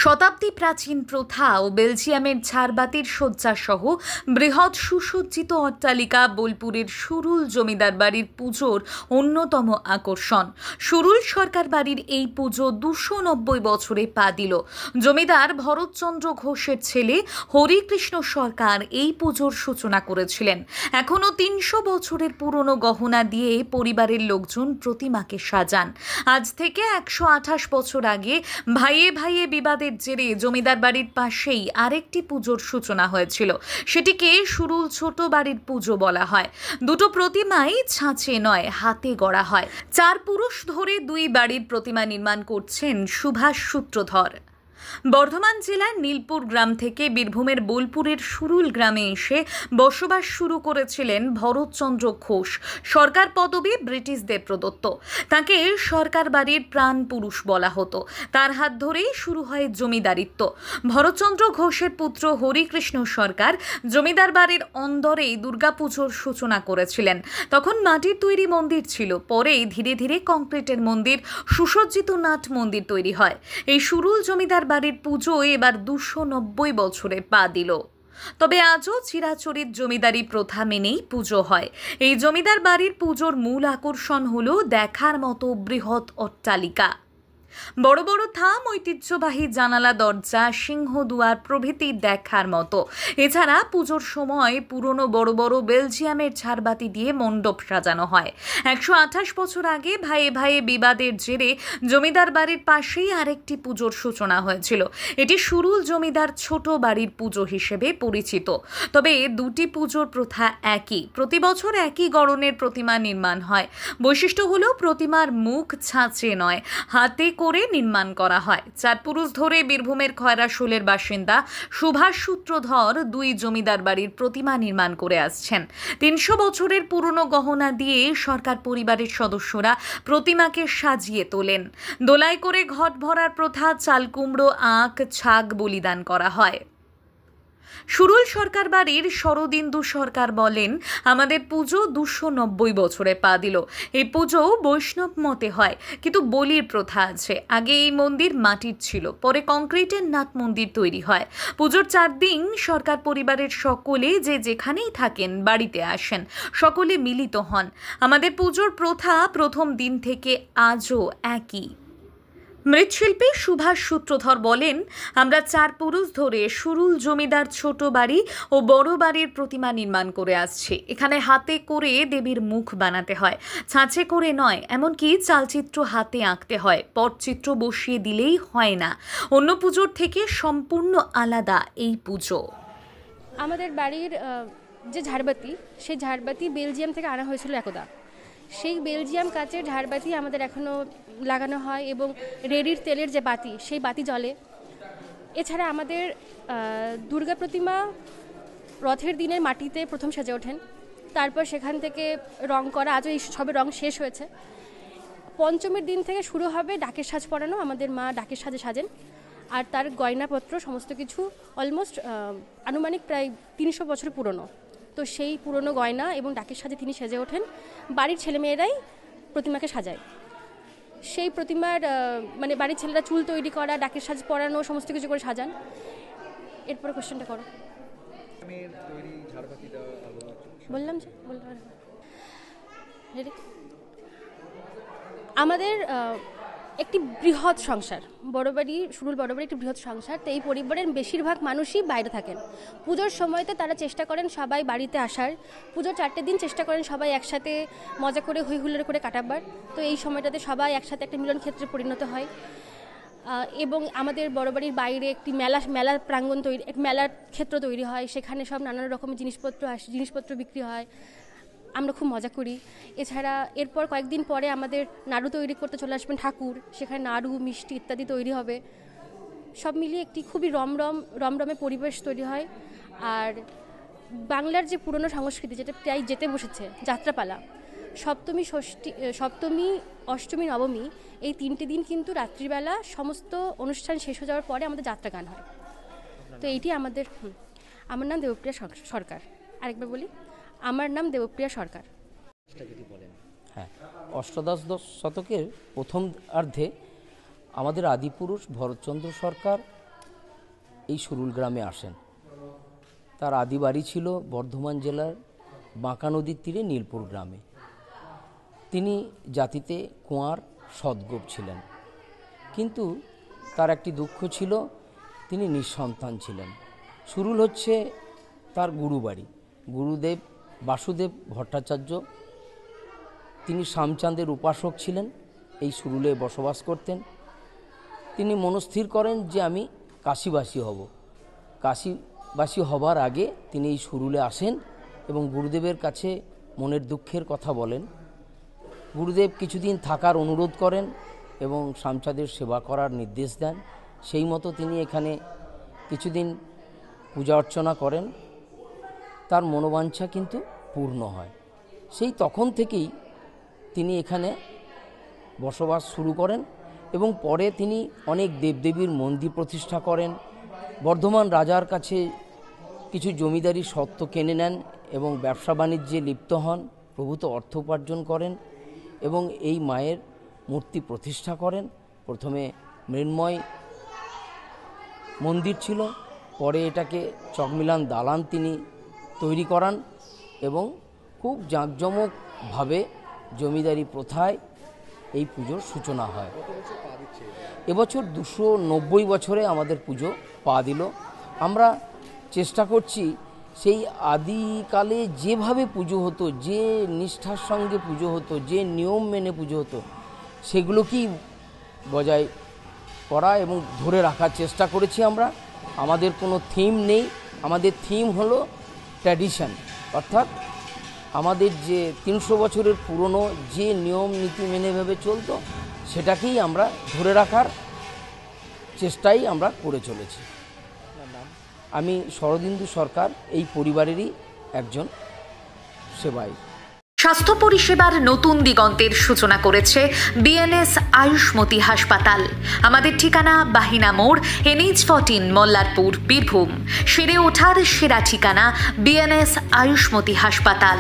শতাব্দী প্রাচীন প্রথা ও বেলজিয়ামের ঝাড়বাতির শয্যাসহ বৃহৎ সুসজ্জিত অট্টালিকা বোলপুরের সুরুল জমিদার বাড়ির পুজোর অন্যতম আকর্ষণ। সুরুল সরকার বাড়ির এই পুজো 290 বছরে পা দিল। জমিদার ভরতচন্দ্র ঘোষের ছেলে হরিকৃষ্ণ সরকার এই পুজোর সূচনা করেছিলেন। এখনো 300 বছরের পুরনো গহনা দিয়ে পরিবারের লোকজন প্রতিমাকে সাজান। আজ থেকে 128 বছর আগে ভাইয়ে ভাইয়ে বিবাদের জেরে জমিদার বাড়ির পাশেই আরেকটি পুজোর সূচনা হয়েছিল। সেটিকে সুরুল ছোট বাড়ির পুজো বলা হয়। দুটো প্রতিমাই ছাঁচে নয়, হাতে গড়া হয়। 4 পুরুষ ধরে 2 বাড়ির প্রতিমা নির্মাণ করছেন সুভাষ সূত্রধর। বর্ধমান জেলার নীলপুর গ্রাম থেকে বীরভূমের বোলপুরের সুরুল গ্রামে এসে বসবাস শুরু করেছিলেন ভরতচন্দ্র ঘোষ। সরকার পদবি ব্রিটিশদের প্রদত্ত। তাকে সরকার বাড়ির প্রাণ পুরুষ বলা হতো। তার হাত ধরেই শুরু হয় জমিদারিত্ব। ভরতচন্দ্র ঘোষের পুত্র হরিকৃষ্ণ সরকার জমিদার বাড়ির অন্দরেই দুর্গাপুজোর সূচনা করেছিলেন। তখন মাটির তৈরি মন্দির ছিল, পরেই ধীরে ধীরে কংক্রিটের মন্দির, সুসজ্জিত নাট মন্দির তৈরি হয়। এই সুরুল জমিদার বাড়ির পুজো এবার 290 বছরে পা দিল। তবে আজও চিরাচরিত জমিদারি প্রথা মেনেই পুজো হয়। এই জমিদার বাড়ির পুজোর মূল আকর্ষণ হলো দেখার মতো বৃহৎ অট্টালিকা, বড় বড় থাম, ঐতিহ্যবাহী জানালা, দরজা, সিংহদুয়ার প্রভৃতি দেখার মতো। এছাড়া পুজোর সময় পুরনো বড় বড় বেলজিয়ামের ঝাড়বাতি দিয়ে মণ্ডপ সাজানো হয়। 128 বছর আগে ভাইয়ে ভাইয়ে বিবাদের জেরে জমিদার বাড়ির পাশেই আরেকটি পুজোর সূচনা হয়েছিল। এটি সুরুল জমিদার ছোট বাড়ির পুজো হিসেবে পরিচিত। তবে দুটি পুজোর প্রথা একই, প্রতি বছর একই গড়নের প্রতিমা নির্মাণ হয়। বৈশিষ্ট্য হলো প্রতিমার মুখ ছাঁচে নয়, হাতে করে নির্মাণ করা হয়। 4 পুরুষ ধরে বীরভূমের খয়রাশোলের বাসিন্দা সুভাষ সূত্রধর 2 জমিদার বাড়ির প্রতিমা নির্মাণ করে আসছেন। 300 বছরের পুরনো গহনা দিয়ে সরকার পরিবারের সদস্যরা প্রতিমাকে সাজিয়ে তোলেন। দোলায় করে ঘট ভরার প্রথা, চাল কুমড়ো, আখ, ছাগ বলিদান করা হয়। সুরুল সরকার বাড়ির শরদিন্দু সরকার বলেন, আমাদের পুজো 290 বছরে পা দিল। এই পুজো বৈষ্ণব মতে হয়, কিন্তু বলির প্রথা আছে। আগে এই মন্দির মাটির ছিল, পরে কংক্রিটের নাট মন্দির তৈরি হয়। পুজোর 4 দিন সরকার পরিবারের সকলে যে যেখানেই থাকেন বাড়িতে আসেন, সকলে মিলিত হন। আমাদের পুজোর প্রথা প্রথম দিন থেকে আজও একই। মৃৎশিল্পী সুভাষ সূত্রধর বলেন, আমরা 4 পুরুষ ধরে সুরুল জমিদার ছোট বাড়ি ও বড় বাড়ির প্রতিমা নির্মাণ করে আসছি। এখানে হাতে করে দেবীর মুখ বানাতে হয়, ছাঁচে করে নয়। এমনকি চালচিত্র হাতে আঁকতে হয়, পটচিত্র বসিয়ে দিলেই হয় না। অন্য পুজোর থেকে সম্পূর্ণ আলাদা এই পুজো। আমাদের বাড়ির যে ঝাড়বাতি, সেই ঝাড়বাতি বেলজিয়াম থেকে আনা হয়েছিল একদা। সেই বেলজিয়াম কাচের ঝাড়বাতি আমাদের এখনও লাগানো হয় এবং রেডির তেলের যে বাতি, সেই বাতি জ্বলে। এছাড়া আমাদের দুর্গা প্রতিমা রথের দিনের মাটিতে প্রথম সেজে ওঠেন। তারপর সেখান থেকে রং করা, আজও এই সবে রং শেষ হয়েছে। পঞ্চমীর দিন থেকে শুরু হবে ডাকের সাজ পরানো। আমাদের মা ডাকের সাজে সাজেন, আর তার গয়নাপত্র সমস্ত কিছু অলমোস্ট আনুমানিক প্রায় 300 বছর পুরনো। তো সেই পুরনো গয়না এবং ডাকের সাজে তিনি সেজে ওঠেন। বাড়ির ছেলেমেয়েরাই প্রতিমাকে সাজায়। সেই প্রতিমার বাড়ির ছেলেরা চুল তৈরি করা, ডাকের সাজ পরানো, সমস্ত কিছু করে সাজান। এরপরে কোশ্চেনটা করো। বললাম যে আমাদের একটি বৃহৎ সংসার, সুরুল বড় বাড়ি একটি বৃহৎ সংসার। তো এই পরিবারের বেশিরভাগ মানুষই বাইরে থাকেন। পুজোর সময়তে তারা চেষ্টা করেন সবাই বাড়িতে আসার। পুজোর 4টে দিন চেষ্টা করেন সবাই একসাথে মজা করে হই হুল্লোড় করে কাটাবার। তো এই সময়টাতে সবাই একসাথে একটা মিলন ক্ষেত্রে পরিণত হয়। এবং আমাদের বড় বাড়ির বাইরে একটি মেলার প্রাঙ্গণ তৈরি, এক মেলার ক্ষেত্র তৈরি হয়। সেখানে সব নানান রকমের জিনিসপত্র বিক্রি হয়। আমরা খুব মজা করি। এছাড়া এরপর কয়েকদিন পরে আমাদের নাড়ু তৈরি করতে চলে আসবেন ঠাকুর। সেখানে নাড়ু, মিষ্টি ইত্যাদি তৈরি হবে। সব মিলিয়ে একটি খুবই রমরমে পরিবেশ তৈরি হয়। আর বাংলার যে পুরনো সংস্কৃতি, যেটা প্রায় যেতে বসেছে, যাত্রাপালা, সপ্তমী, অষ্টমী, নবমী, এই 3টে দিন কিন্তু রাত্রিবেলা সমস্ত অনুষ্ঠান শেষ হয়ে যাওয়ার পরে আমাদের যাত্রা গান হয়। তো এইটি আমাদের। আমার নাম দেবপ্রিয়া সরকার। আরেকবার বলি, আমার নাম দেবপ্রিয়া সরকার। হ্যাঁ, অষ্টাদশ শতকের প্রথম অর্ধে আমাদের আদিপুরুষ ভরতচন্দ্র সরকার এই সুরুল গ্রামে আসেন। তার আদি বাড়ি ছিল বর্ধমান জেলার বাঁকা নদীর তীরে নীলপুর গ্রামে। তিনি জাতিতে কুঁয়ার সদ্গোপ ছিলেন, কিন্তু তার একটি দুঃখ ছিল, তিনি নিঃসন্তান ছিলেন। সুরুল হচ্ছে তার গুরুবাড়ি। গুরুদেব বাসুদেব ভট্টাচার্য, তিনি শ্যামচাঁদের উপাসক ছিলেন, এই সুরুলে বসবাস করতেন। তিনি মনস্থির করেন যে আমি কাশীবাসী হব। কাশীবাসী হবার আগে তিনি এই সুরুলে আসেন এবং গুরুদেবের কাছে মনের দুঃখের কথা বলেন। গুরুদেব কিছুদিন থাকার অনুরোধ করেন এবং শ্যামচাঁদের সেবা করার নির্দেশ দেন। সেই মতো তিনি এখানে কিছুদিন পূজা অর্চনা করেন। তার মনোবাঞ্ছা কিন্তু পূর্ণ হয়। সেই তখন থেকেই তিনি এখানে বসবাস শুরু করেন এবং পরে তিনি অনেক দেবদেবীর মন্দির প্রতিষ্ঠা করেন। বর্ধমান রাজার কাছে কিছু জমিদারি স্বত্ব কিনে নেন এবং ব্যবসা বাণিজ্যে লিপ্ত হন, প্রভূত অর্থ উপার্জন করেন এবং এই মায়ের মূর্তি প্রতিষ্ঠা করেন। প্রথমে মৃন্ময় মন্দির ছিল, পরে এটাকে চকমিলান দালান তিনি তৈরি করান এবং খুব জাঁকজমকভাবে জমিদারি প্রথায় এই পুজোর সূচনা হয়। এবছর 290 বছরে আমাদের পুজো পা দিল। আমরা চেষ্টা করছি সেই আদিকালে যেভাবে পুজো হতো, যে নিষ্ঠার সঙ্গে পুজো হতো, যে নিয়ম মেনে পুজো হতো, সেগুলোকেই বজায় করা এবং ধরে রাখার চেষ্টা করেছি আমরা। আমাদের কোনো থিম নেই, আমাদের থিম হলো ট্র্যাডিশন, অর্থাৎ আমাদের যে 300 বছরের পুরনো যে নিয়ম নীতি মেনে ভেবে চলতো, সেটাকেই আমরা ধরে রাখার চেষ্টাই আমরা করে চলেছি। আমি শরদিন্দু সরকার, এই পরিবারেরই একজন সেবাই। স্বাস্থ্য পরিষেবার নতুন দিগন্তের সূচনা করেছে বিএনএস আয়ুষ্মতী হাসপাতাল। আমাদের ঠিকানা বাহিনা মোড়, NH14, মল্লারপুর, বীরভূম। সেরে ওঠার সেরা ঠিকানা বিএনএস আয়ুষ্মতী হাসপাতাল।